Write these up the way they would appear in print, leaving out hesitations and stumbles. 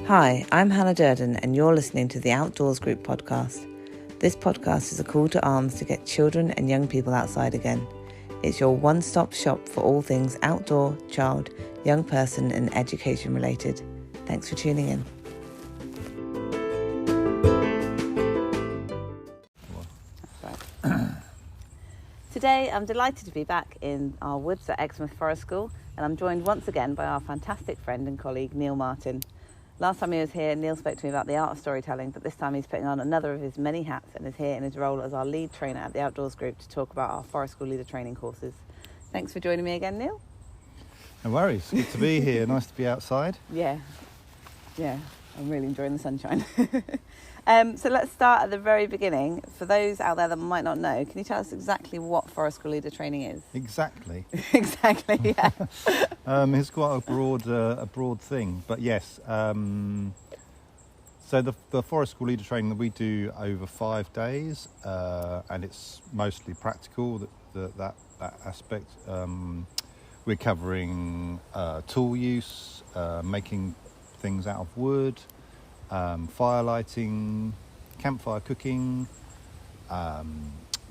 Hi, I'm Hannah Durden and you're listening to the Outdoors Group podcast. This podcast is a call to arms to get children and young people outside again. It's your one-stop shop for all things outdoor, child, young person and education related. Thanks for tuning in. Today I'm delighted to be back in our woods at Exmouth Forest School, and I'm joined once again by our fantastic friend and colleague Neil Martin. Last time he was here, Neil spoke to me about the art of storytelling, but this time he's putting on another of his many hats and is here in his role as our lead trainer at the Outdoors Group to talk about our Forest School Leader training courses. Thanks for joining me again, Neil. No worries, good to be here, nice to be outside. Yeah, I'm really enjoying the sunshine. So let's start at the very beginning. For those out there that might not know, can you tell us exactly what Forest School Leader training is? Exactly. Exactly, yeah. It's quite a broad thing, but yes. So the Forest School Leader training that we do over 5 days, and it's mostly practical, that aspect. We're covering tool use, making things out of wood, fire lighting, campfire cooking.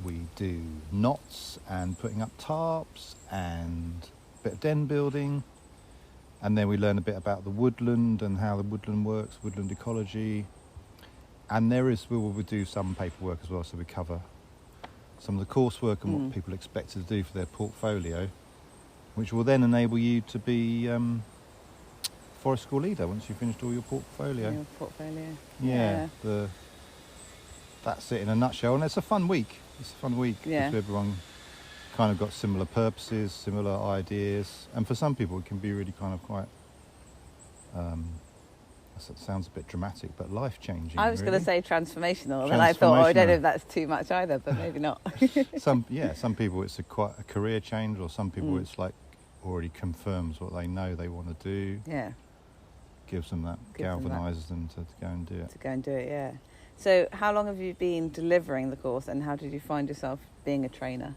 We do knots and putting up tarps and a bit of den building, and then we learn a bit about the woodland and how the woodland works, woodland ecology. And we will do some paperwork as well, so we cover some of the coursework and what people expect to do for their portfolio, which will then enable you to be Forest School Leader once you've finished all your portfolio. Yeah. That's it in a nutshell, and it's a fun week. Because everyone kind of got similar purposes, similar ideas, and for some people it can be really kind of quite. That sounds a bit dramatic, but life-changing. I was going to say transformational, and I thought, I don't know if that's too much either, but maybe not. Some people it's quite a career change, or some people it's like already confirms what they know they want to do. Yeah. Galvanises them to go and do it. Yeah. So how long have you been delivering the course, and how did you find yourself being a trainer?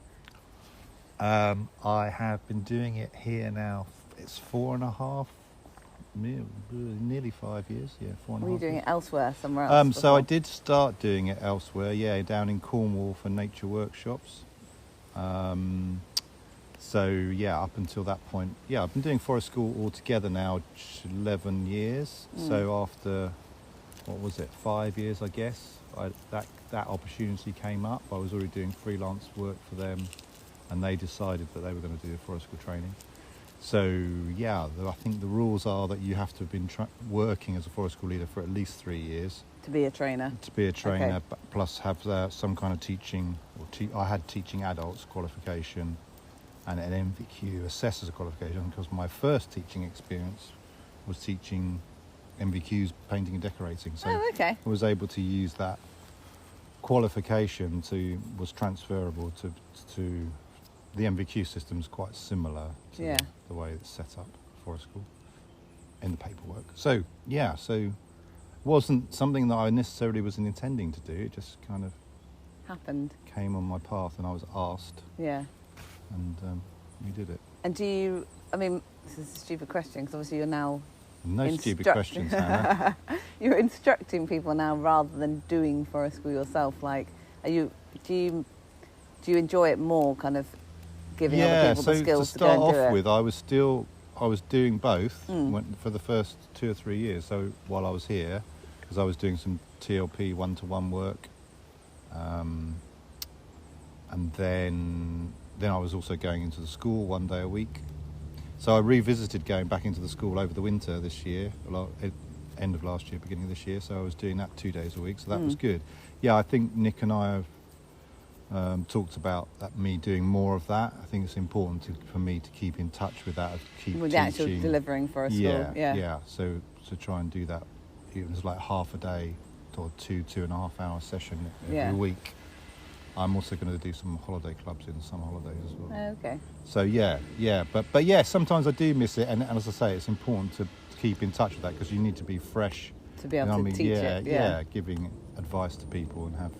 I have been doing it here now. It's 4.5, nearly 5 years. Yeah, 4.5. Were you doing it elsewhere, somewhere else? So I did start doing it elsewhere. Yeah, down in Cornwall for nature workshops. So yeah, up until that point, I've been doing Forest School altogether now 11 years. So after, 5 years, I guess, that opportunity came up. I was already doing freelance work for them, and they decided that they were going to do the Forest School training. So I think the rules are that you have to have been working as a Forest School Leader for at least 3 years. To be a trainer? To be a trainer, okay. Plus have some kind of teaching, I had teaching adults qualification, and an MVQ assessor's qualification, because my first teaching experience was teaching MVQs, painting and decorating. So I was able to use that qualification was transferable to the MVQ system's quite similar to the way it's set up for school in the paperwork. So it wasn't something that I necessarily was intending to do. It just kind of happened, came on my path, and I was asked. Yeah. And we did it. And this is a stupid question, because obviously you're now... No stupid questions, Hannah. You're instructing people now rather than doing Forest School yourself. Like, do you enjoy it more, kind of giving other people the skills to go and do it? To start off with, I was doing both for the first 2 or 3 years. So while I was here, because I was doing some TLP one-to-one work, and then I was also going into the school 1 day a week. So I revisited going back into the school over the winter this year, end of last year, beginning of this year. So I was doing that 2 days a week, so that was good. Yeah, I think Nick and I have talked about me doing more of that. I think it's important for me to keep in touch with that, keep with teaching. The actual delivering for a school. Yeah. So to try and do that, it was like half a day or 2.5 hour session every week. I'm also going to do some holiday clubs in some holidays as well. Oh, okay. So but sometimes I do miss it, and as I say, it's important to keep in touch with that, because you need to be fresh to be able to teach it. Yeah, giving advice to people and have.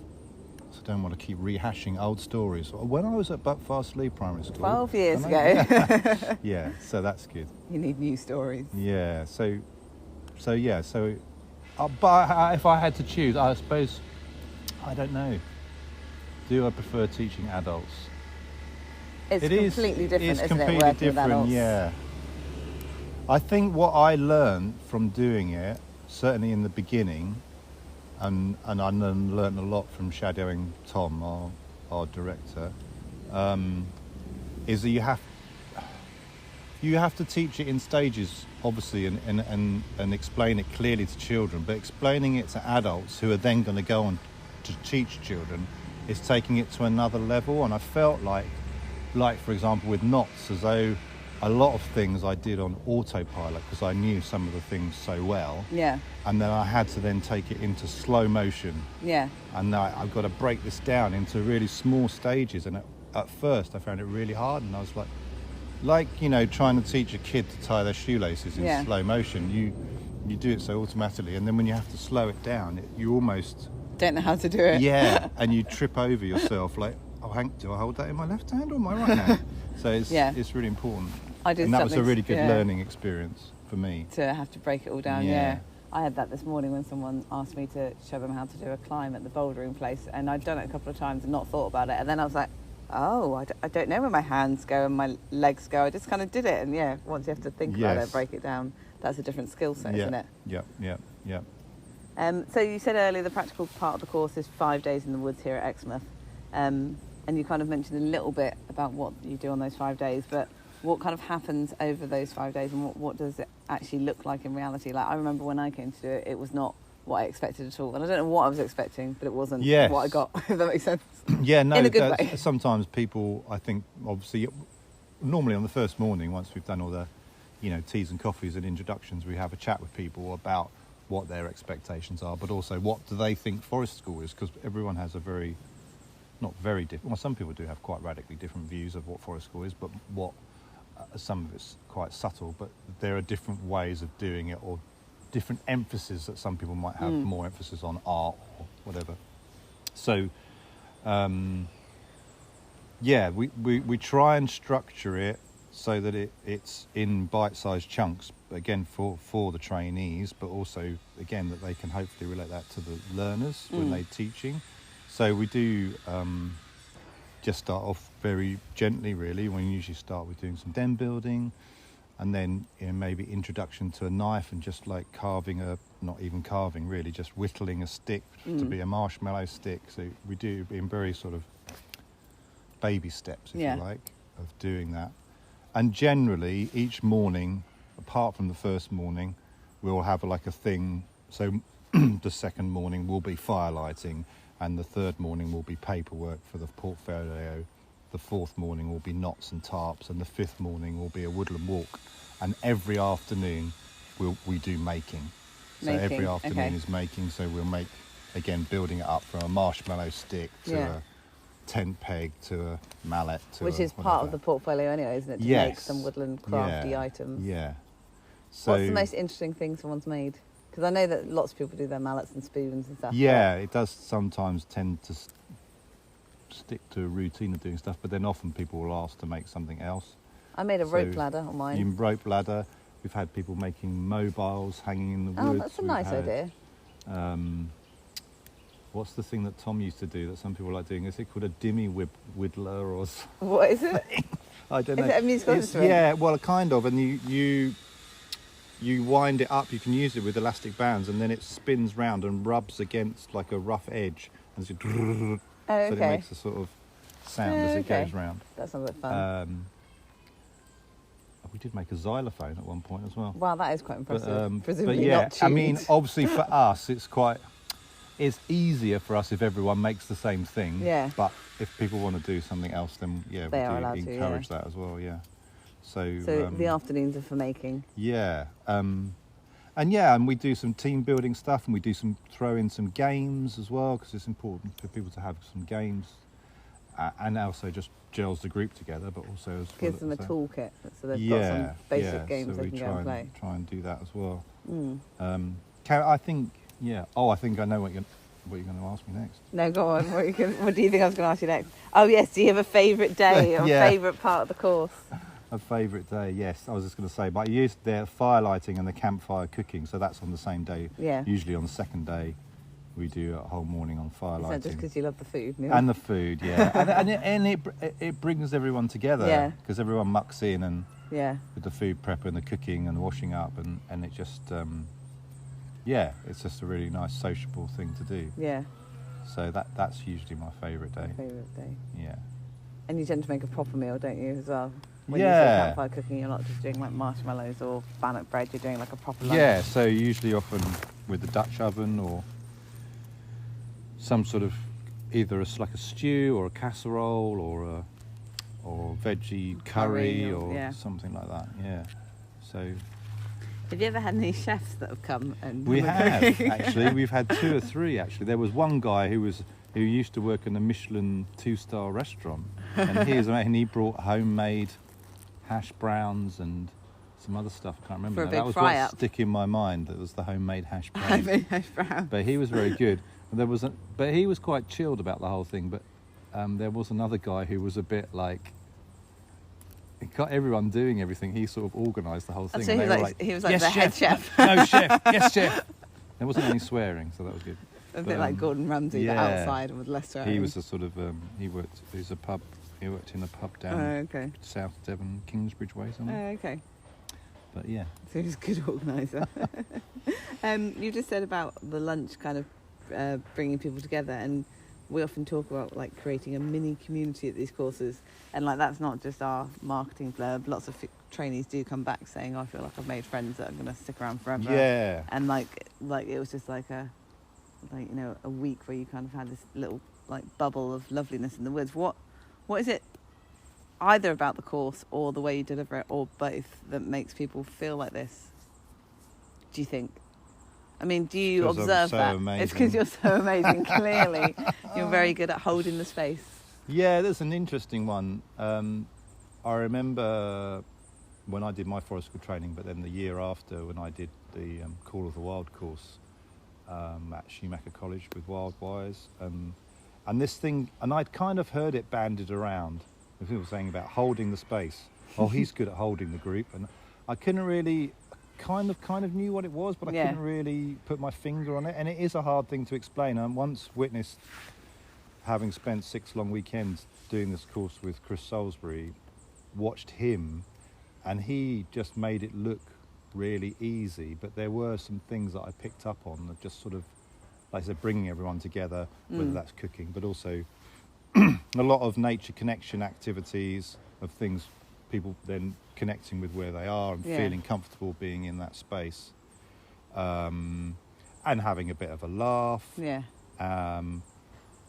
So I don't want to keep rehashing old stories. When I was at Buckfastleigh Primary School, 12 years ago. Yeah, so that's good. You need new stories. Yeah, so But if I had to choose, I suppose, I don't know. Do I prefer teaching adults? It's It is- completely different, it's isn't completely it, working with different, adults? yeah. I think what I learned from doing it, certainly in the beginning, and I learned a lot from shadowing Tom, our director, is that you have to teach it in stages, obviously, and explain it clearly to children. But explaining it to adults who are then going to go on to teach children is taking it to another level. And I felt like for example, with knots, as though a lot of things I did on autopilot because I knew some of the things so well. Yeah. And then I had to then take it into slow motion. Yeah. And I've got to break this down into really small stages. And at first I found it really hard, and I was like trying to teach a kid to tie their shoelaces in slow motion. You do it so automatically, and then when you have to slow it down, you almost don't know how to do it. Yeah, and you trip over yourself. Like, oh, Hank, do I hold that in my left hand or my right hand? So it's really important. And that was a really good learning experience for me. To have to break it all down, yeah. I had that this morning when someone asked me to show them how to do a climb at the bouldering place, and I'd done it a couple of times and not thought about it, and then I was like, oh, I don't know where my hands go and my legs go. I just kind of did it, and once you have to think about it, break it down, that's a different skill set, isn't it? Yeah. So you said earlier the practical part of the course is 5 days in the woods here at Exmouth, and you kind of mentioned a little bit about what you do on those 5 days, but what kind of happens over those 5 days, and what does it actually look like in reality? Like, I remember when I came to do it, it was not what I expected at all, and I don't know what I was expecting, but it wasn't what I got. If that makes sense. Yeah, no, in a good way. Sometimes people, I think, obviously, normally on the first morning, once we've done all the, teas and coffees and introductions, we have a chat with people about what their expectations are, but also what do they think forest school is, because everyone has a not very different, well, some people do have quite radically different views of what forest school is, but some of it's quite subtle, but there are different ways of doing it, or different emphasis that some people might have more emphasis on art or whatever. So, we try and structure it so that it's in bite-sized chunks, again, for the trainees, but also, again, that they can hopefully relate that to the learners when they're teaching. So we do just start off very gently, really. We usually start with doing some den building, and then maybe introduction to a knife and just like not even carving really, just whittling a stick to be a marshmallow stick. So we do in very sort of baby steps, if you like, of doing that. And generally each morning, apart from the first morning, we'll have like a thing. So the second morning will be firelighting, and the third morning will be paperwork for the portfolio. The fourth morning will be knots and tarps, and the fifth morning will be a woodland walk. And every afternoon we do making. So every afternoon is making. So we'll make, again, building it up from a marshmallow stick to a tent peg to a mallet to which is part of the portfolio anyway, isn't it? To make some woodland crafty items. Yeah. So what's the most interesting thing someone's made? Because I know that lots of people do their mallets and spoons and stuff. Yeah, it does sometimes tend to stick to a routine of doing stuff, but then often people will ask to make something else. I made a rope ladder on mine. Rope ladder. We've had people making mobiles hanging in the woods. Oh, that's a nice idea. What's the thing that Tom used to do that some people like doing? Is it called a dimmy whittler or something? What is it? I don't know. Is it a musical instrument? Yeah, well, kind of. And you wind it up. You can use it with elastic bands, and then it spins round and rubs against like a rough edge, and so, so it makes a sort of sound as it goes round. That sounds like fun. We did make a xylophone at one point as well. Wow, that is quite impressive. But yeah, I mean, obviously for us, it's easier for us if everyone makes the same thing. Yeah. But if people want to do something else, then we do encourage that as well. Yeah. So the afternoons are for making. Yeah. And we do some team building stuff, and we do throw in some games as well, because it's important for people to have some games, and also just gels the group together, but also gives them a toolkit, so they've got some basic games so they can go and play. Try and do that as well. I think I know what you're going to ask me next. No, go on. What do you think I was going to ask you next? Oh yes, do you have a favourite day or favourite part of the course? A favourite day, yes. I was just going to say, but I used the firelighting and the campfire cooking, so that's on the same day. Yeah. Usually on the second day, we do a whole morning on firelighting. Is that just because you love the food? Neil? And the food, yeah. It brings everyone together. Yeah. Because everyone mucks in and Yeah. with the food prep and the cooking and the washing up, and it just, it's just a really nice sociable thing to do. Yeah. So that's usually my favourite day. Favourite day. Yeah. And you tend to make a proper meal, don't you, as well? When you say Yeah. campfire cooking, you're not just doing like marshmallows or bannock bread, you're doing like a proper lunch. Yeah, so usually often with the Dutch oven or some sort of either like a stew or a casserole or veggie curry or yeah. something like that. Yeah. So Have you ever had any chefs that have come and we have cooking? actually. We've had 2 or 3 actually. There was one guy who used to work in a Michelin 2-star restaurant, and he brought homemade hash browns and some other stuff. I can't remember. For a now. big That was fry what up. stuck in my mind. That was the homemade hash browns. Homemade hash brown. But he was very good. But he was quite chilled about the whole thing. But there was another guy who was a bit like, he got everyone doing everything. He sort of organised the whole thing. So and he they was were like, he was like "Yes, the head chef. No, chef. Yes, chef. There wasn't any swearing, so that was good. A But, bit like Gordon Ramsay, yeah. but outside with less swearing. He was a sort of he worked in a pub down okay. South Devon, Kingsbridge Way somewhere. Okay. But yeah. So he's a good organiser. You just said about the lunch kind of bringing people together, and we often talk about like creating a mini community at these courses, and like that's not just our marketing blurb. Lots of trainees do come back saying, "I feel like I've made friends that are going to stick around forever." Yeah. And like it was just like a week where you kind of had this little like bubble of loveliness in the woods. What is it, either about the course or the way you deliver it or both, that makes people feel like this, do you think? I mean, do you 'Cause I'm observe so that? amazing. It's because you're so amazing. Clearly you're very good at holding the space. Yeah, there's an interesting one. I remember when I did my forest school training, but then the year after when I did the Call of the Wild course at Schumacher College with Wildwires, and this thing, and I'd kind of heard it banded around, with people saying about holding the space. Oh, he's good at holding the group, and I couldn't really, kind of knew what it was, but I Yeah. couldn't really put my finger on it, and it is a hard thing to explain. I once witnessed, having spent 6 long weekends doing this course with Chris Salisbury, watched him, and he just made it look really easy, but there were some things that I picked up on that just sort of, like I said, bringing everyone together, whether that's cooking, but also a lot of nature connection activities, of things, people then connecting with where they are and Yeah. feeling comfortable being in that space, and having a bit of a laugh. Yeah.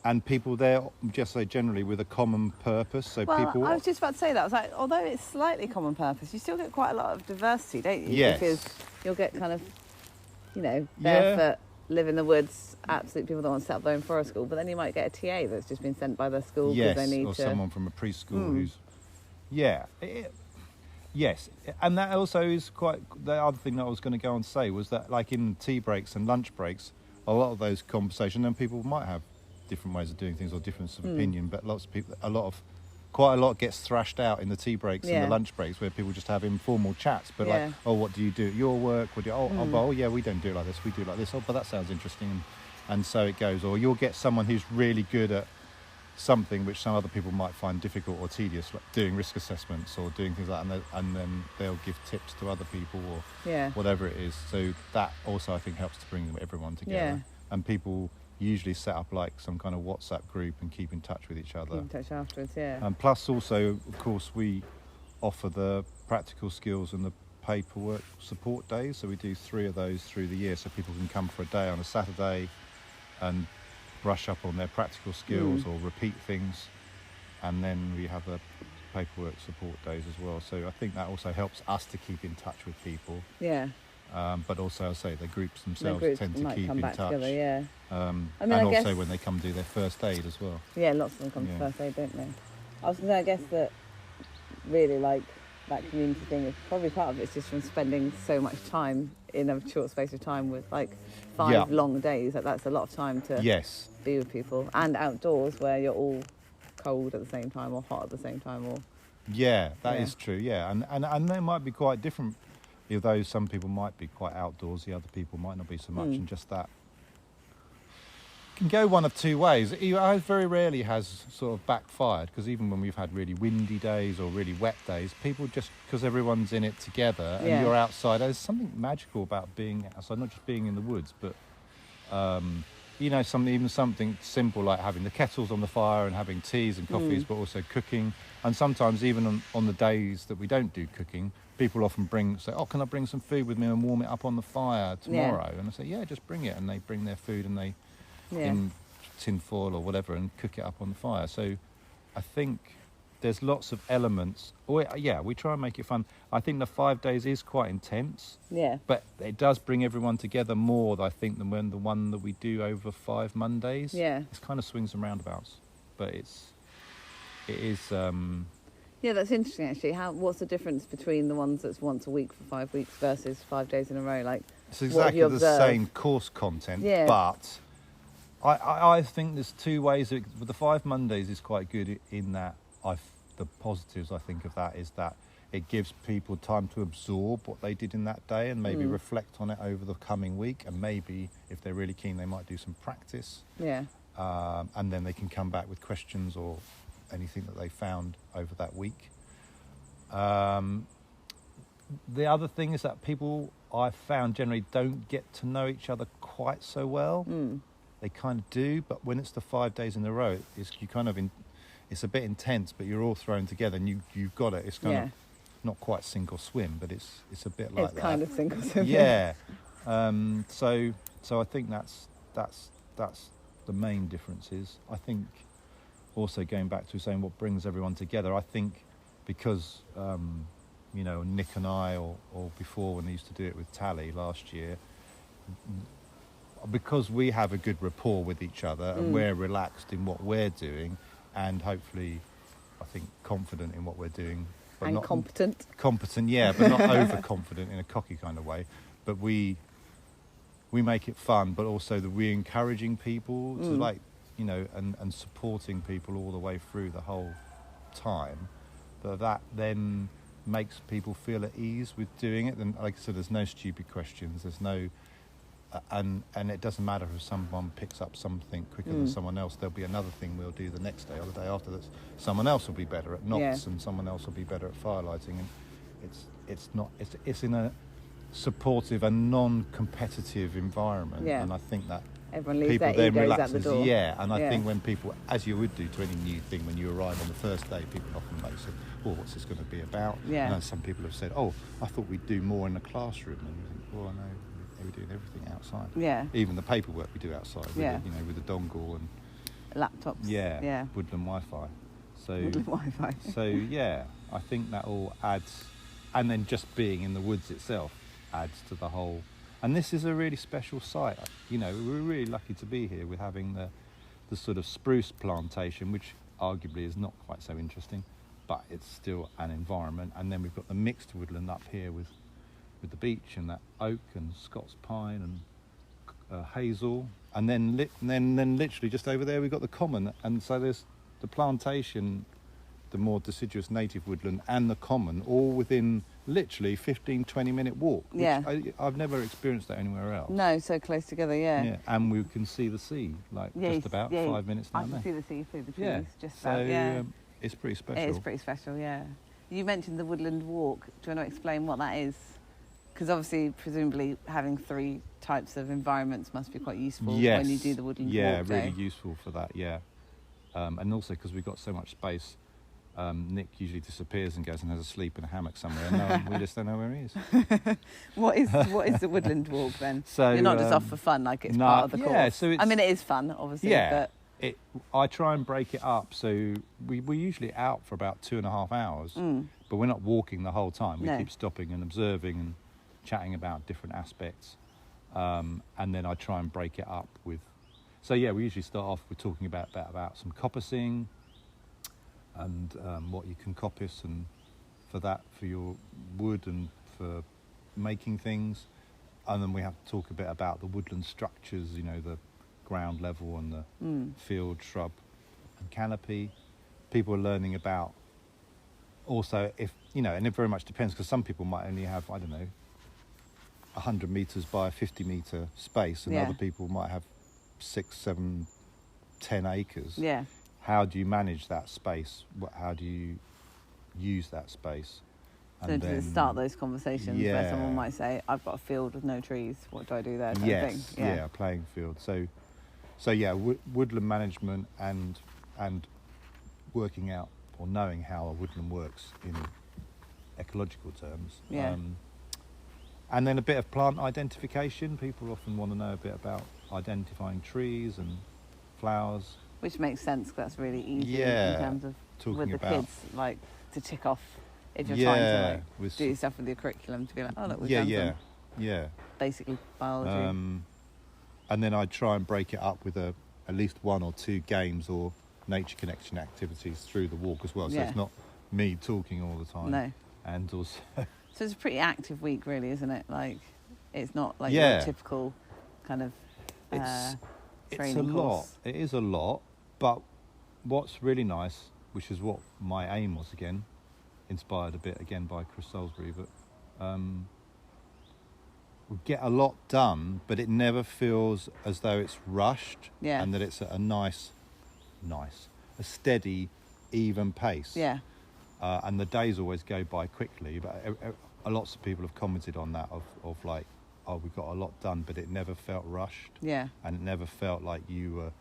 And people there, just say generally, with a common purpose. So Well, people. I was just about to say that. I was like, although it's slightly common purpose, you still get quite a lot of diversity, don't you? Yes. Because you'll get kind of, Yeah. barefoot, live in the woods, absolute people that want to set up their own forest school, but then you might get a TA that's just been sent by the school because Yes, they need or to. someone from a preschool who's. Yeah. Yes, and that also is quite. The other thing that I was going to go on and say was that, like in tea breaks and lunch breaks, a lot of those conversations, and people might have different ways of doing things or difference of opinion, but lots of people, quite a lot gets thrashed out in the tea breaks and Yeah. the lunch breaks, where people just have informal chats. But Yeah. like, oh, what do you do at your work? What do you, oh, yeah, we don't do it like this. We do it like this. Oh, but that sounds interesting, and so it goes. Or you'll get someone who's really good at something which some other people might find difficult or tedious, like doing risk assessments or doing things like that, and then they'll give tips to other people or Yeah. whatever it is. So that also, I think, helps to bring everyone together. Yeah. And people usually set up like some kind of WhatsApp group and keep in touch with each other. Keep in touch afterwards, yeah. And plus also, of course, we offer the practical skills and the paperwork support days. So we do 3 of those through the year, so people can come for a day on a Saturday and brush up on their practical skills or repeat things. And then we have the paperwork support days as well. So I think that also helps us to keep in touch with people. Yeah. But also, I say, the groups The themselves groups tend to might keep come in back touch. together, yeah. I mean, and I also guess- when they come do their first aid as well. Yeah, lots of them come Yeah. to first aid, don't they? I was going to say, I guess that really like that community thing is probably part of it's just from spending so much time in a short space of time with like 5 Yeah. long days. Like that's a lot of time to Yes. be with people, and outdoors where you're all cold at the same time or hot at the same time, or Yeah, that Yeah. is true. Yeah, and they might be quite different. Although some people might be quite outdoorsy, other people might not be so much, and just that can go one of two ways. I very rarely has sort of backfired, because even when we've had really windy days or really wet days, people just, because everyone's in it together Yeah. and you're outside, there's something magical about being outside, not just being in the woods, but something simple like having the kettles on the fire and having teas and coffees, but also cooking. And sometimes even on the days that we don't do cooking, people often say, oh, can I bring some food with me and warm it up on the fire tomorrow? And I say, yeah, just bring it. And they bring their food and they in tin foil or whatever and cook it up on the fire. So I think there's lots of elements. We try and make it fun. I think the 5 days is quite intense. Yeah. But it does bring everyone together more, I think, than when the one that we do over 5 Mondays. Yeah. It's kind of swings and roundabouts, but it is. Yeah, that's interesting actually. What's the difference between the ones that's once a week for 5 weeks versus 5 days in a row? Like, It's what have exactly you the observed? same course content, Yeah. but I think there's two ways. With the 5 Mondays is quite good in that the positives I think of that is that it gives people time to absorb what they did in that day and maybe reflect on it over the coming week, and maybe if they're really keen they might do some practice, Yeah. and then they can come back with questions or anything that they found over that week. The other thing is that people I've found generally don't get to know each other quite so well. They kind of do, but when it's the 5 days in a row, it's a bit intense, but you're all thrown together and you've got it. It's kind of not quite sink or swim, but it's a bit like It's that. kind of sink or swim. Yeah. So I think that's the main difference is. I think also going back to saying what brings everyone together, I think because Nick and I, or before when they used to do it with Tally last year, because we have a good rapport with each other and we're relaxed in what we're doing, and hopefully I think confident in what we're doing, but And not competent. competent, yeah, but not overconfident in a cocky kind of way. But we make it fun, but also that we're encouraging people to and supporting people all the way through the whole time. That then makes people feel at ease with doing it. And like I said, there's no stupid questions. There's no, and it doesn't matter if someone picks up something quicker than someone else. There'll be another thing we'll do the next day or the day after that. Someone else will be better at knots, and someone else will be better at firelighting. And it's in a supportive and non-competitive environment. Yeah. And I think that Everyone leaves people their then egos at the relaxes. door. Yeah, and I think when people, as you would do to any new thing, when you arrive on the first day, people often may say, "Oh, what's this going to be about?" Yeah. And some people have said, "Oh, I thought we'd do more in the classroom." And you think, "Well, no, we're doing everything outside. Yeah. Even the paperwork we do outside. Yeah. With the dongle and Laptops. yeah, woodland Wi-Fi. So Woodland Wi-Fi. so yeah, I think that all adds, and then just being in the woods itself adds to the whole. And this is a really special site. We're really lucky to be here with having the sort of spruce plantation, which arguably is not quite so interesting, but it's still an environment. And then we've got the mixed woodland up here with the beech and that oak and Scots pine and hazel. And then literally just over there we've got the common. And so there's the plantation, the more deciduous native woodland, and the common, all within literally 15-20 minute walk, which I've never experienced that anywhere else. No, so close together, yeah. And we can see the sea just about 5 minutes down there. I can see the sea through the trees, Yeah, just so about, yeah. It's pretty special. It is pretty special, yeah. You mentioned the woodland walk. Do you want to explain what that is? Because obviously, presumably, having 3 types of environments must be quite useful when you do the woodland walk. Yeah, really useful for that, yeah. And also because we've got so much space, Nick usually disappears and goes and has a sleep in a hammock somewhere, and we just don't know where he is. What is the woodland walk then? So you're not just off for fun, like it's part of the course. Yeah, so I mean, it is fun, obviously. Yeah, but I try and break it up. So we're usually out for about 2.5 hours, but we're not walking the whole time. We keep stopping and observing and chatting about different aspects, and then I try and break it up with. So yeah, we usually start off with talking about some coppicing and what you can coppice, and for your wood and for making things. And then we have to talk a bit about the woodland structures, the ground level and the field, shrub and canopy. People are learning about also, if you know, and it very much depends, because some people might only have, I don't know, 100 meters by a 50-meter space, and Yeah. other people might have 6, 7, 10 acres. Yeah. How do you manage that space? How do you use that space? So to start those conversations where Yeah. someone might say, I've got a field with no trees, what do I do there? Type Yes, of thing. yeah, playing field. So yeah, woodland management and working out or knowing how a woodland works in ecological terms. Yeah. And then a bit of plant identification. People often want to know a bit about identifying trees and flowers. Which makes sense, 'cause that's really easy Yeah, in terms of talking with the about- kids, like to tick off if you're trying to like with do stuff with your curriculum to be like, oh look, we've yeah, done yeah, some yeah. basically biology. And then I try and break it up with at least 1 or 2 games or nature connection activities through the walk as well. So Yeah. it's not me talking all the time. No. And also, So it's a pretty active week, really, isn't it? Like, it's not like Yeah. your typical kind of it's a training lot. course. It is a lot. But what's really nice, which is what my aim was again, inspired a bit again by Chris Salisbury, but we get a lot done, but it never feels as though it's rushed. Yeah. And that it's a nice, a steady, even pace. Yeah, And the days always go by quickly, but lots of people have commented on that of like, oh, we got a lot done, but it never felt rushed, yeah, and it never felt like you were.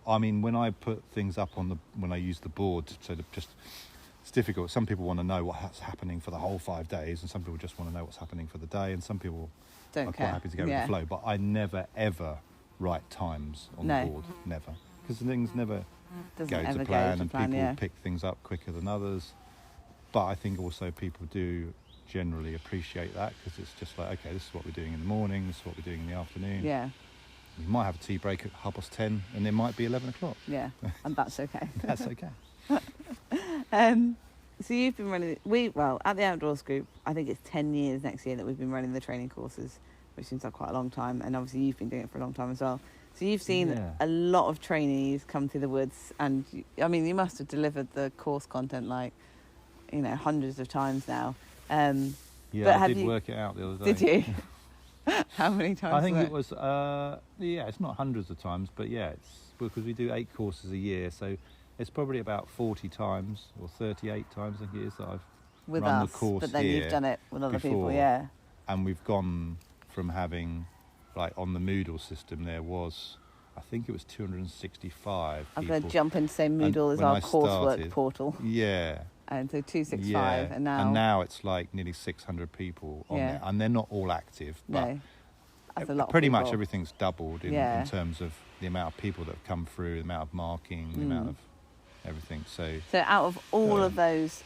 I mean, when I put things up when I use the board, it's difficult. Some people want to know what's happening for the whole 5 days, and some people just want to know what's happening for the day, and some people don't are care. quite happy to go with Yeah. the flow. But I never ever write times on No. the board, never, because things never Doesn't go ever to plan, go and to plan, people yeah. pick things up quicker than others. But I think also people do generally appreciate that, because it's just like, okay, this is what we're doing in the morning, this is what we're doing in the afternoon. Yeah, You might have a tea break at 10:30, and it might be 11 o'clock. yeah, and that's okay. That's okay. So you've been running, at the Outdoors Group, I think it's 10 years next year that we've been running the training courses, which seems like quite a long time, and obviously you've been doing it for a long time as well. So you've seen Yeah. a lot of trainees come through the woods, and you must have delivered the course content hundreds of times now. Yeah, But I have did you- work it out the other day. Did you? How many times? I think was it was, it's not hundreds of times, but yeah, it's because we do 8 courses a year, so it's probably about 40 times or 38 times, I think it is, that I've with run us, the course but then here you've done it with other people, before. yeah. And we've gone from having, like on the Moodle system, there was, I think it was 265 I'm people. going to jump in to say Moodle is when our I coursework started- portal, Yeah. and so 265, Yeah. and now, And now it's like nearly 600 people on Yeah. there. And they're not all active, but no, that's a lot. pretty of much people. everything's doubled in Yeah. terms of the amount of people that have come through, the amount of marking, the amount of everything. So So out of all Yeah. of those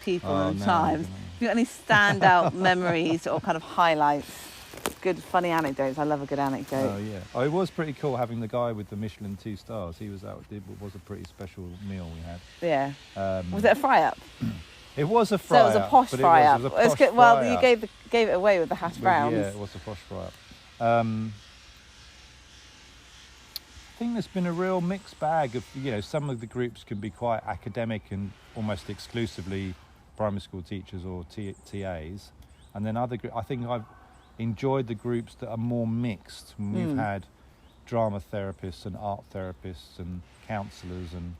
people Oh, and no, times, no. have you got any standout memories or kind of highlights? Good, funny anecdotes. I love a good anecdote. Oh yeah. Oh, it was pretty cool having the guy with the Michelin 2 stars. He was out. It was a pretty special meal we had. Yeah. Was it a fry up? It was a So fry it was a up, posh but fry up. It was a It's posh good- well, fry you up. gave it away with the hash But browns. yeah, it was a posh fry up. I think there's been a real mixed bag of, some of the groups can be quite academic and almost exclusively primary school teachers or TAs, and then I think I've enjoyed the groups that are more mixed. We've had drama therapists and art therapists and counsellors and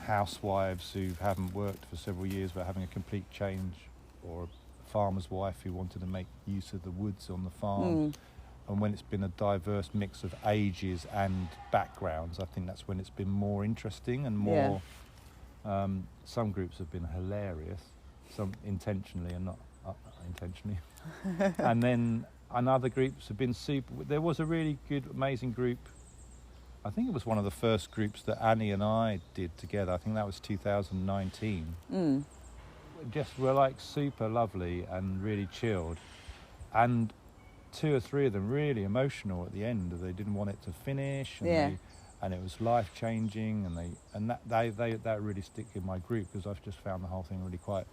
housewives who haven't worked for several years but having a complete change, or a farmer's wife who wanted to make use of the woods on the farm. And when it's been a diverse mix of ages and backgrounds, I think that's when it's been more interesting and more. Some groups have been hilarious, some intentionally and not intentionally. And then other groups have been super. There was a really good, amazing group. I think it was one of the first groups that Annie and I did together. I think that was 2019. Just were like super lovely and really chilled. And 2 or 3 of them really emotional at the end. They didn't want it to finish, and, and it was life changing, and that really stick in my group, because I've just found the whole thing really quite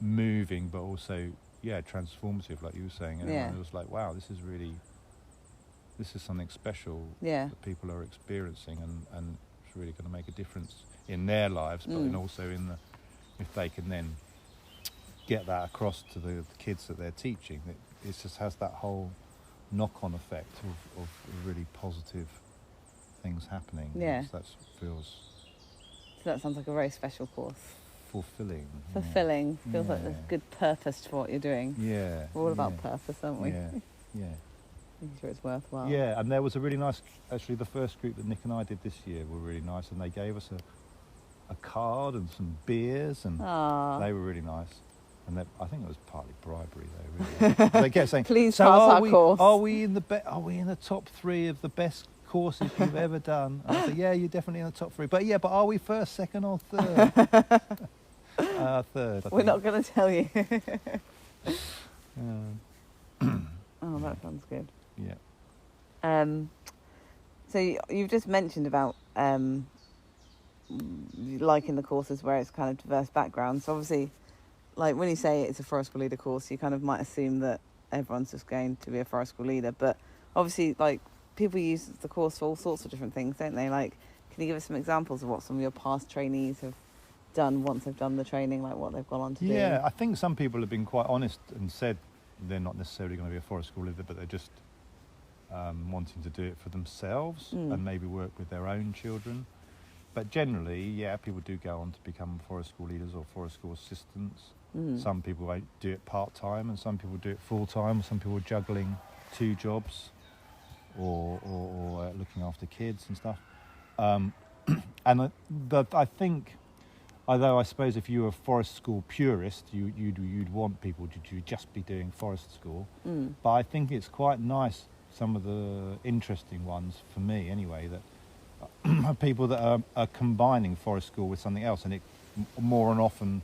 moving, but also transformative, like you were saying. And it was like, wow, this is something special Yeah. that people are experiencing, and it's really going to make a difference in their lives, but and also in the, if they can then get that across to the kids that they're teaching, it just has that whole knock-on effect of really positive things happening. Yeah. That feels So that sounds like a very special course. fulfilling. Fulfilling. Feels like there's good purpose for what you're doing. Yeah. We're all about purpose, aren't we? Yeah. Yeah. Making sure it's worthwhile. Yeah, and there was a really nice, actually the first group that Nick and I did this year were really nice, and they gave us a card and some beers, and Aww. they were really nice. And I think it was partly bribery though, really. They kept saying, Please so pass are our we, course. Are we in the top 3 of the best courses you've ever done? And I said, yeah, you're definitely in the top 3. But are we first, second or third? Third, I We're think. not going to tell you. Oh, that sounds good. yeah. So you've just mentioned about liking the courses where it's kind of diverse backgrounds. So obviously, like when you say it's a forest school leader course, you kind of might assume that everyone's just going to be a forest school leader. But obviously, like people use the course for all sorts of different things, don't they? Like, can you give us some examples of what some of your past trainees have done once they've done the training, like what they've gone on to do? Yeah, I think some people have been quite honest and said they're not necessarily going to be a forest school leader, but they're just wanting to do it for themselves and maybe work with their own children. But generally, yeah, people do go on to become forest school leaders or forest school assistants. Some people do it part-time and some people do it full-time. Some people are juggling 2 jobs or looking after kids and stuff. And I think, although I suppose if you were a forest school purist, you'd want people to just be doing forest school. But I think it's quite nice, some of the interesting ones, for me anyway, that are people that are combining forest school with something else, and it more often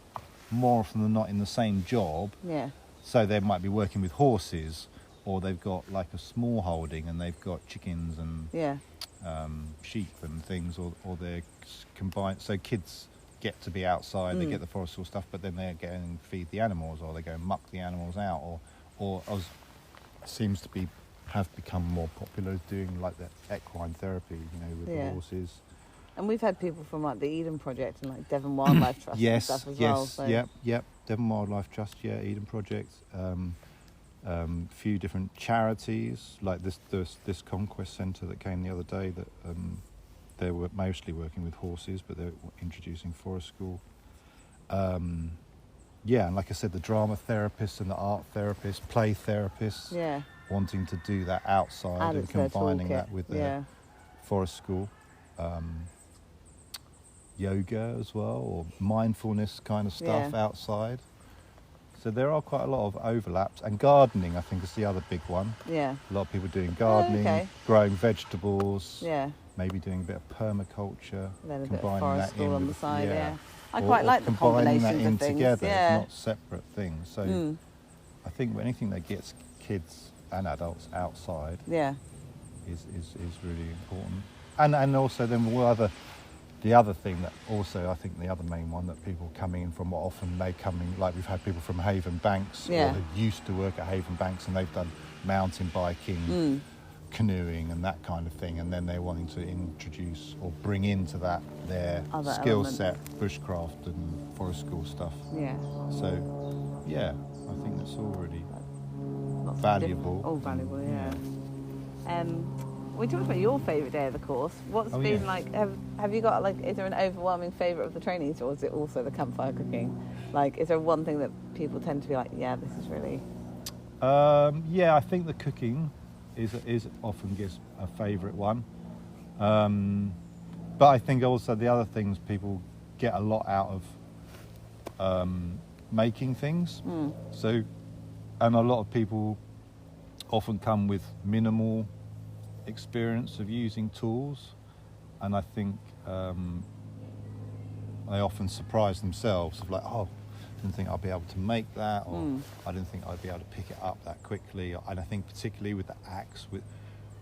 than not in the same job. Yeah. So they might be working with horses, or they've got like a small holding and they've got chickens and sheep and things, or they're combined. So kids get to be outside, they get the forest school stuff, but then they go and feed the animals, or they go and muck the animals out, or as seems to have become more popular, doing like the equine therapy, with the horses. And we've had people from like the Eden Project and like Devon Wildlife Trust and stuff as well. So. Yep. Devon Wildlife Trust, Eden Project. Few different charities like this Conquest Centre that came the other day, that they were mostly working with horses, but they're introducing forest school. And like I said, the drama therapists and the art therapists, play therapists, wanting to do that outside and combining that with their forest school. Yoga as well, or mindfulness kind of stuff outside. So there are quite a lot of overlaps. And gardening, I think, is the other big one. Yeah. A lot of people doing gardening, growing vegetables, maybe doing a bit of permaculture, then a combining bit of forest that school in on with, the side, I or, quite like the combining combinations that in of things. together. Yeah. It's not separate things. So I think anything that gets kids and adults outside is really important. And also then the other thing that also, I think the other main one that people coming in from, often they come in, like we've had people from Haven Banks or who used to work at Haven Banks, and they've done mountain biking, canoeing and that kind of thing, and then they're wanting to introduce or bring into that their other skill element. set, bushcraft and forest school stuff. Yeah. So, I think that's all really Lots of valuable. all valuable, we talked about your favourite day of the course. What's been like? Have you got like? Is there an overwhelming favourite of the trainees, or is it also the campfire cooking? Like, is there one thing that people tend to be like, yeah, this is really? I think the cooking is often gets a favourite one, but I think also the other things people get a lot out of making things. So, and a lot of people often come with minimal experience of using tools, and I think they often surprise themselves of like, I didn't think I'd be able to make that, or I didn't think I'd be able to pick it up that quickly. And I think particularly with the axe, with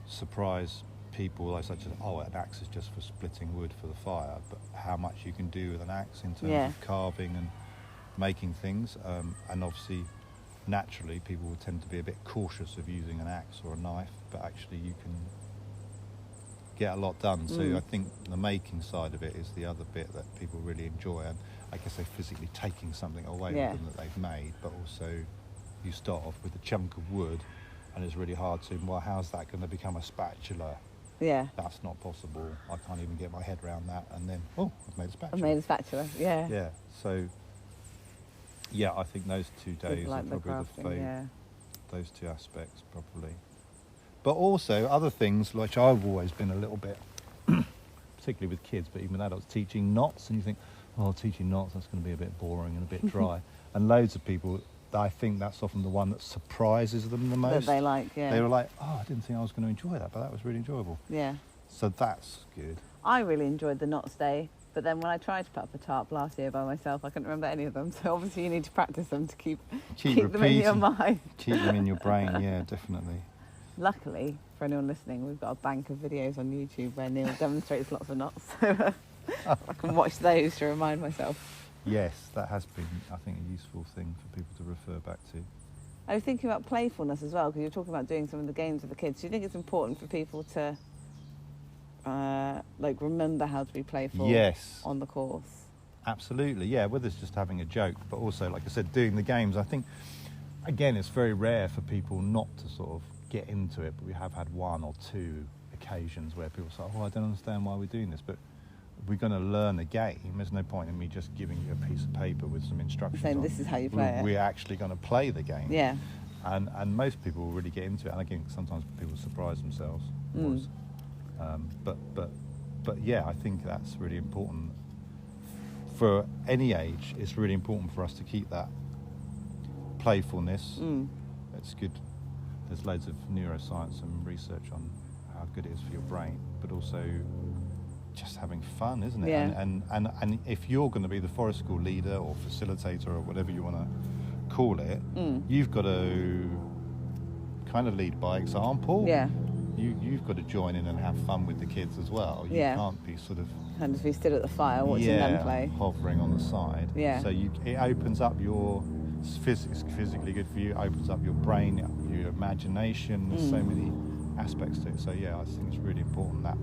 surprise people, like such as, an axe is just for splitting wood for the fire, but how much you can do with an axe in terms of carving and making things, and obviously naturally people would tend to be a bit cautious of using an axe or a knife, but actually you get a lot done. So I think the making side of it is the other bit that people really enjoy, and I guess they're physically taking something away with them that they've made, but also you start off with a chunk of wood and it's really hard to, well, how's that going to become a spatula? Yeah. That's not possible. I can't even get my head around that. And then, oh, I've made a spatula. I made a spatula, yeah. Yeah, so, yeah, I think those 2 days Like are probably crafting, the favourite. yeah. Those 2 aspects, probably. But also other things, which I've always been a little bit, particularly with kids, but even adults, teaching knots. And you think, oh, teaching knots, that's going to be a bit boring and a bit dry. And loads of people, I think that's often the one that surprises them the most. That they like, yeah. They were like, oh, I didn't think I was going to enjoy that, but that was really enjoyable. Yeah. So that's good. I really enjoyed the knots day, but then when I tried to put up a tarp last year by myself, I couldn't remember any of them. So obviously you need to practice them to keep them in your mind. Keep them in your brain, yeah, definitely. Luckily, for anyone listening, we've got a bank of videos on YouTube where Neil demonstrates lots of knots. So I can watch those to remind myself. Yes, that has been, I think, a useful thing for people to refer back to. I was thinking about playfulness as well, because you're talking about doing some of the games with the kids. Do you think it's important for people to remember how to be playful on the course? Absolutely, yeah, whether it's just having a joke, but also, like I said, doing the games. I think, again, it's very rare for people not to sort of get into it, but we have had 1 or 2 occasions where people say, oh, I don't understand why we're doing this, but we're going to learn a game. There's no point in me just giving you a piece of paper with some instructions saying on. This is how you play it. We're actually going to play the game. Yeah. And most people will really get into it, and again, sometimes people surprise themselves. But yeah, I think that's really important for any age. It's really important for us to keep that playfulness. It's good. There's loads of neuroscience and research on how good it is for your brain, but also just having fun, isn't it? Yeah. And if you're going to be the forest school leader or facilitator or whatever you want to call it, you've got to kind of lead by example. Yeah. You've got to join in and have fun with the kids as well. You can't be sort of and just be stood at the fire watching them play. Hovering on the side. Yeah. So it opens up your physically good for you. It opens up your brain, your imagination. There's so many aspects to it. So yeah, I think it's really important that.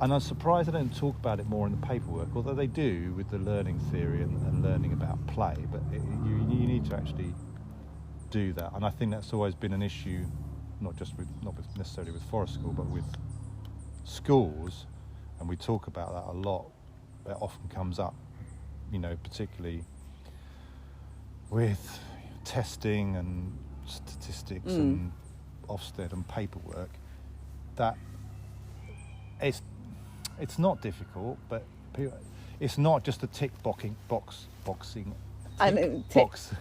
And I'm surprised they don't talk about it more in the paperwork, although they do with the learning theory and learning about play. But you need to actually do that. And I think that's always been an issue, not necessarily with forest school, but with schools. And we talk about that a lot. It often comes up, particularly with testing and statistics and Ofsted and paperwork, that it's not difficult, but it's not just a boxing.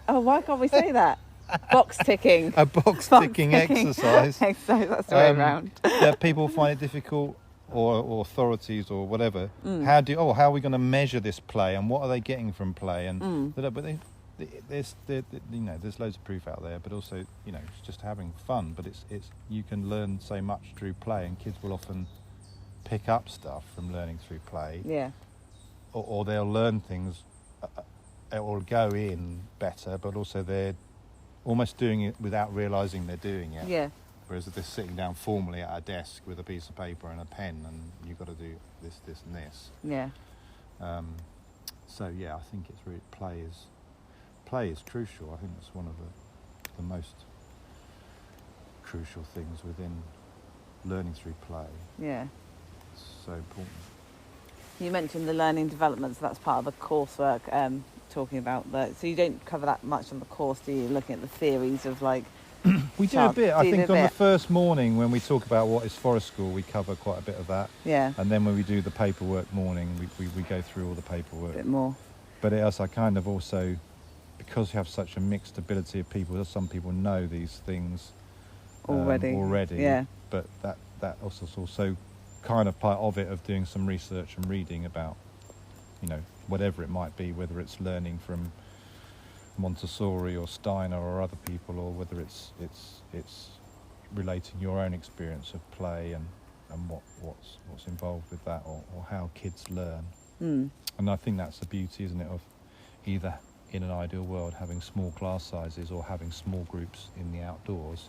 Oh, why can't we say that? Box ticking. A box ticking exercise. That's the way around. That people find it difficult, or authorities or whatever. How are we going to measure this play, and what are they getting from play? And there's loads of proof out there, but also it's just having fun. But it's you can learn so much through play, and kids will often pick up stuff from learning through play. Yeah. Or they'll learn things, or go in better, but also they're almost doing it without realising they're doing it. Yeah. Whereas if they're sitting down formally at a desk with a piece of paper and a pen, and you've got to do this, and this. Yeah. So yeah, I think it's really play is crucial. I think it's one of the most crucial things within learning through play. Yeah. It's so important. You mentioned the learning development, so that's part of the coursework. Talking about so you don't cover that much on the course, do you? Looking at the theories of we do a bit. I think on the first morning when we talk about what is forest school, we cover quite a bit of that. Yeah. And then when we do the paperwork morning, we go through all the paperwork. A bit more. But I kind of also, because you have such a mixed ability of people, some people know these things already. Yeah. But that also kind of part of it, of doing some research and reading about, whatever it might be, whether it's learning from Montessori or Steiner or other people, or whether it's relating your own experience of play and what's involved with that, or how kids learn. And I think that's the beauty, isn't it, of either in an ideal world having small class sizes or having small groups in the outdoors.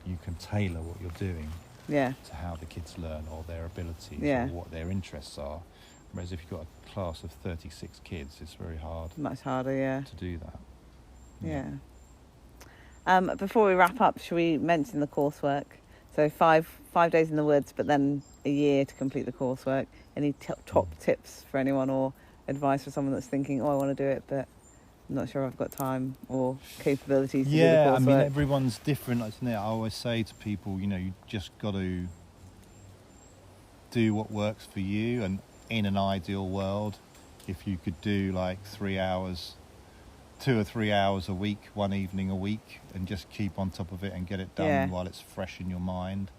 You can tailor what you're doing Yeah. to how the kids learn or their abilities Yeah. or what their interests are. Whereas if you've got a class of 36 kids, it's very hard Much harder, yeah. to do that. Yeah. Before we wrap up, should we mention the coursework? So five days in the woods, but then a year to complete the coursework. Any top tips for anyone or advice for someone that's thinking, oh, I want to do it, but I'm not sure I've got time or capabilities to do the coursework? Yeah, I mean, everyone's different, isn't it? I always say to people, you just got to do what works for you. And in an ideal world, if you could do like 3 hours, 2 or 3 hours a week, one evening a week, and just keep on top of it and get it done while it's fresh in your mind.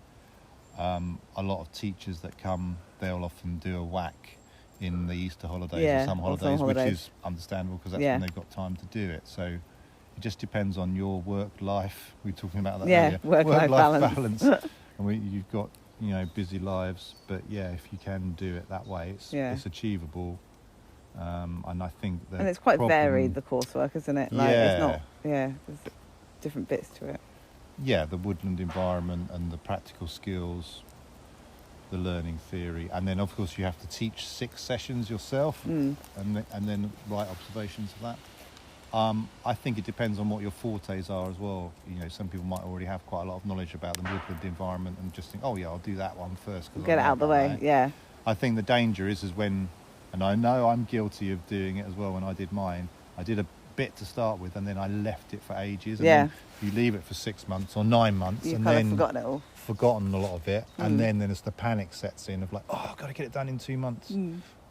A lot of teachers that come, they'll often do a whack in the Easter holidays or some holidays, which is understandable because that's when they've got time to do it. So it just depends on your work life. We were talking about that earlier. Work-life balance. And you've got busy lives, but if you can do it that way, it's achievable. And I think that, and it's quite varied, the coursework, isn't it? Like, it's not, there's different bits to it. Yeah, the woodland environment and the practical skills, the learning theory, and then of course you have to teach 6 sessions yourself, and then write observations of that. I think it depends on what your fortes are as well. Some people might already have quite a lot of knowledge about the woodland environment and just think, oh yeah, I'll do that one first. Get it out of the way, yeah. I think the danger is when, and I know I'm guilty of doing it as well when I did mine, I did a bit to start with and then I left it for ages. And then you leave it for 6 months or 9 months. You've and kind then of forgotten it all. Forgotten a lot of it. And then as the panic sets in of like, oh, I've got to get it done in 2 months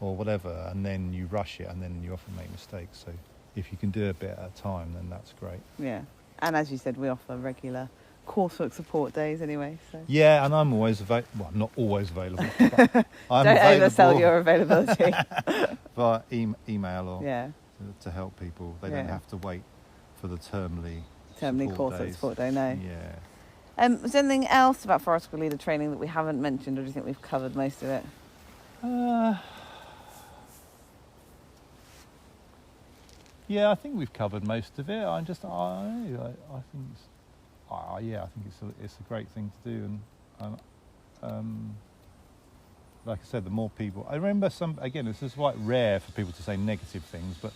or whatever. And then you rush it and then you often make mistakes. So if you can do a bit at a time, then that's great. Yeah. And as you said, we offer regular coursework support days anyway. So. Yeah, and I'm always available. Well, not always available. But I'm Don't available oversell your availability. via email or to help people. They don't have to wait for the termly coursework support day, no. Yeah. Was there anything else about Forest School Leader training that we haven't mentioned, or do you think we've covered most of it? Yeah, I think we've covered most of it. I think it's a great thing to do, and like I said, the more people. I remember this is quite rare for people to say negative things, but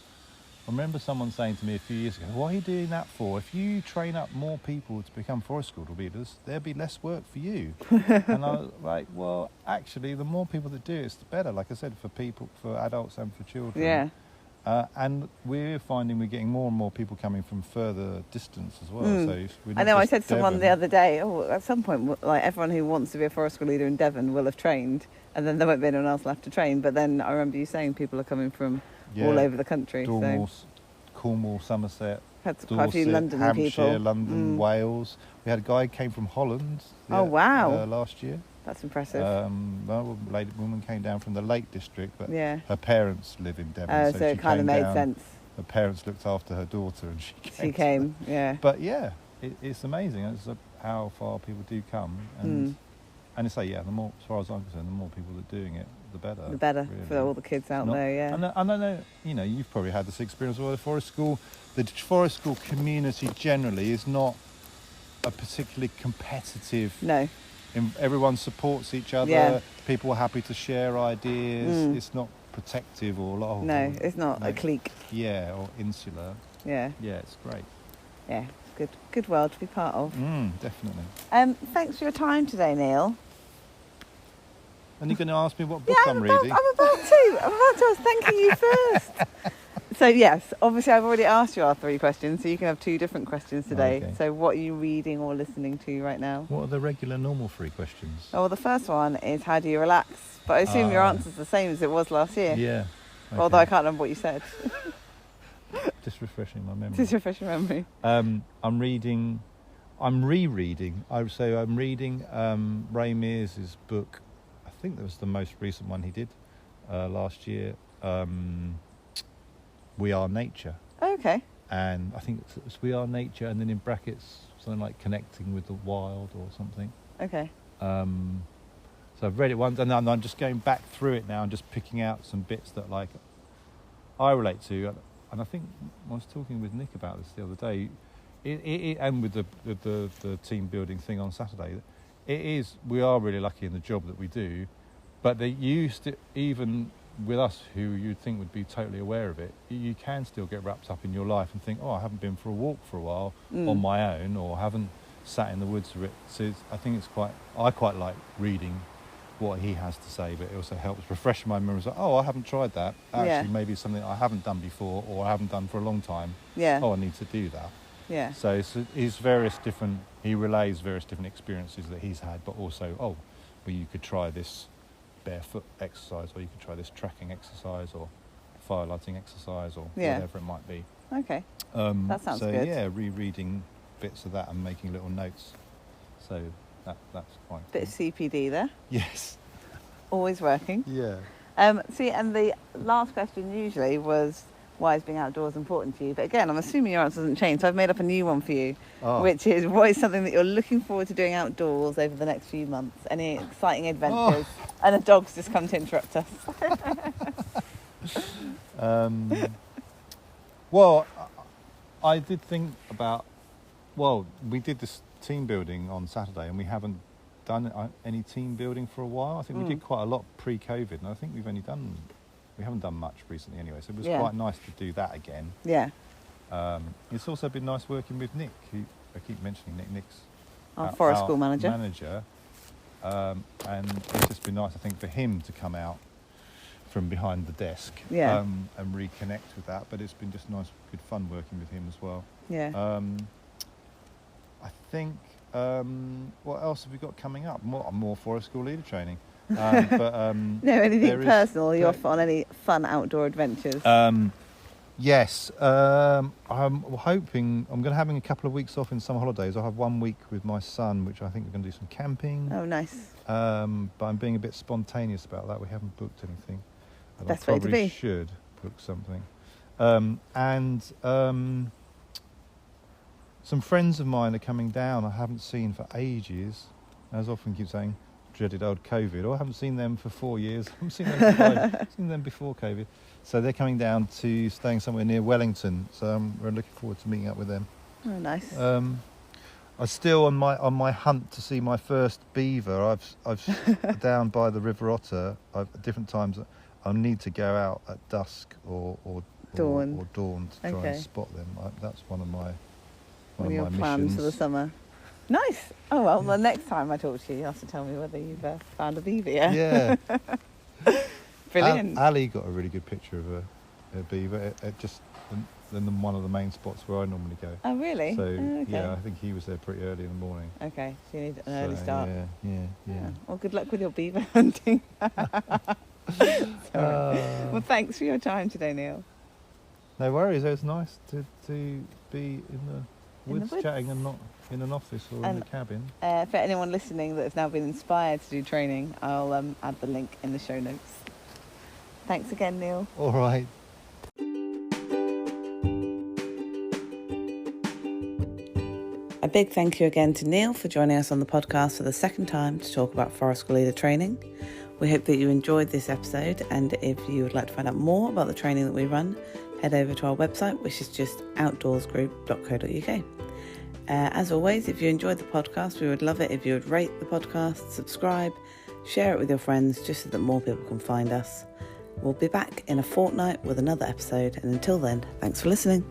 I remember someone saying to me a few years ago, "What are you doing that for? If you train up more people to become forest school leaders, there'll be less work for you." And I was like, "Well, actually, the more people that do it, the better." Like I said, for adults and for children. Yeah. And we're finding we're getting more and more people coming from further distance as well. So I know I said to someone the other day, at some point, like everyone who wants to be a forest school leader in Devon will have trained, and then there won't be anyone else left to train. But then I remember you saying people are coming from all over the country. Cornwall, Somerset, had quite a few London Hampshire, people. London, Wales. We had a guy who came from Holland. Last year. That's impressive. A woman came down from the Lake District, but her parents live in Devon. So it kind of made sense. Her parents looked after her daughter, and she came. But it's amazing. It's how far people do come, and it's like the more, as far as I'm concerned, the more people that are doing it, the better. The better really. For all the kids out there. Yeah. And I know you've probably had this experience with the forest school. The forest school community generally is not a particularly competitive. No. Everyone supports each other. Yeah. People are happy to share ideas. It's not protective or it's not a clique. Yeah, or insular. Yeah. Yeah, it's great. Yeah, it's good world to be part of. Definitely. Thanks for your time today, Neil. And you're going to ask me what book I'm reading? I'm about to. I was thanking you first. So yes, obviously I've already asked you our 3 questions, so you can have 2 different questions today. Okay. So what are you reading or listening to right now? What are the regular normal 3 questions? Oh, well, the first one is how do you relax? But I assume your answer's the same as it was last year. Yeah. Okay. Although I can't remember what you said. Just refreshing my memory. Just refreshing my memory. I'm rereading. I'm reading Ray Mears' book. I think that was the most recent one he did last year. We Are Nature. Okay. And I think it's We Are Nature, and then in brackets something like Connecting with the Wild or something. Okay. So I've read it once, and I'm just going back through it now and just picking out some bits that I relate to. And I think I was talking with Nick about this the other day, and with the team building thing on Saturday. it is. We are really lucky in the job that we do, but they used to, even with us who you'd think would be totally aware of it, you can still get wrapped up in your life and think, I haven't been for a walk for a while on my own, or haven't sat in the woods for it. So I think I quite like reading what he has to say, but it also helps refresh my memories. Like, I haven't tried that. Actually, maybe it's something I haven't done before, or I haven't done for a long time. Yeah. I need to do that. Yeah. So he relays various different experiences that he's had, but also, well, you could try this barefoot exercise, or you could try this tracking exercise, or firelighting exercise, or whatever it might be. Okay. That sounds good. So yeah, rereading bits of that and making little notes. So that's quite Bit of CPD there. Yes. Always working. Yeah. See, and the last question usually was, why is being outdoors important to you? But again, I'm assuming your answer doesn't change, so I've made up a new one for you, which is, what is something that you're looking forward to doing outdoors over the next few months? Any exciting adventures? And a dog's just come to interrupt us. Well, I did think about, we did this team building on Saturday, and we haven't done any team building for a while. I think we did quite a lot pre-COVID, and I think we haven't done much recently anyway, so it was quite nice to do that again. Yeah. It's also been nice working with Nick, who I keep mentioning. Nick's our forest school manager. And it's just been nice, I think, for him to come out from behind the desk and reconnect with that. But it's been just nice, good fun working with him as well. Yeah. I think, what else have we got coming up? More forest school leader training. No, anything personal? You're off on any fun outdoor adventures? Yes. I'm hoping, I'm going to having a couple of weeks off in summer holidays. I'll have 1 week with my son, which I think we're going to do some camping. Oh, nice. But I'm being a bit spontaneous about that. We haven't booked anything. And Best I way to be. should book something. Some friends of mine are coming down I haven't seen for ages. As I often keep saying, dreaded old COVID. I haven't seen them for 4 years. I haven't seen them for 5. I've seen them before COVID. So they're coming down to staying somewhere near Wellington. So we're looking forward to meeting up with them. Oh, nice. I'm still on my hunt to see my first beaver. I've down by the River Otter. At different times, I need to go out at dusk or dawn to try and spot them. That's one of my plans missions for the summer. Nice. Oh well, the next time I talk to you, you have to tell me whether you've found a beaver. Yeah. Brilliant. Ali got a really good picture of a beaver. It just in one of the main spots where I normally go. Oh really? So okay. yeah, I think he was there pretty early in the morning. Okay, so you need an early start. Yeah. Well, good luck with your beaver hunting. Well, thanks for your time today, Neil. No worries. It was nice to be in the woods chatting and not in an office or in the cabin. For anyone listening that has now been inspired to do training, I'll add the link in the show notes. Thanks again, Neil. All right. A big thank you again to Neil for joining us on the podcast for the second time to talk about forest school leader training. We hope that you enjoyed this episode, and if you would like to find out more about the training that we run, head over to our website, which is just outdoorsgroup.co.uk. As always, if you enjoyed the podcast, we would love it if you would rate the podcast, subscribe, share it with your friends, just so that more people can find us. We'll be back in a fortnight with another episode, and until then, thanks for listening.